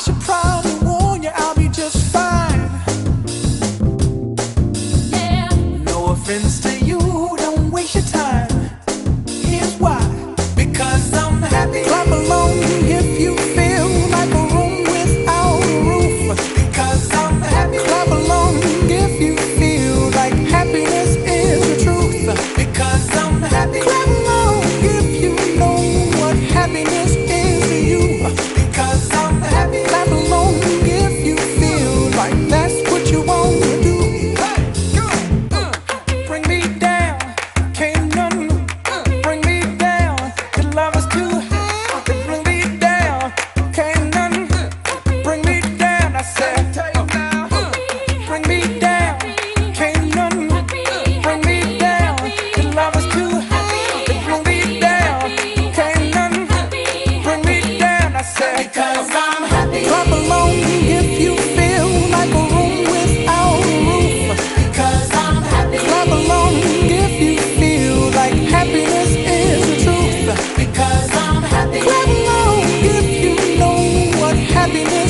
should probably warn you, I'll be just fine. Yeah. No offense to you, don't waste your time. Here's why. Because I'm happy. Clap along if you feel like a room without a roof. Because I'm happy. Clap along if you feel like happiness is the truth. Because I'm happy. Clap along if you know what happiness is to you. Because I'm happy. Clap along if you feel like that's what you want to do. Bring me down, can't none bring me down. The love is too high to bring me down. Can't none bring me down. I said, bring me down, can't none bring me down. The love is too high to bring me down. Can't none bring me down. I said, because I'm happy. Clap along if you feel like a room without a roof. Because I'm happy. Clap along if you feel like happiness is the truth. Because I'm happy. Clap along if you know what happiness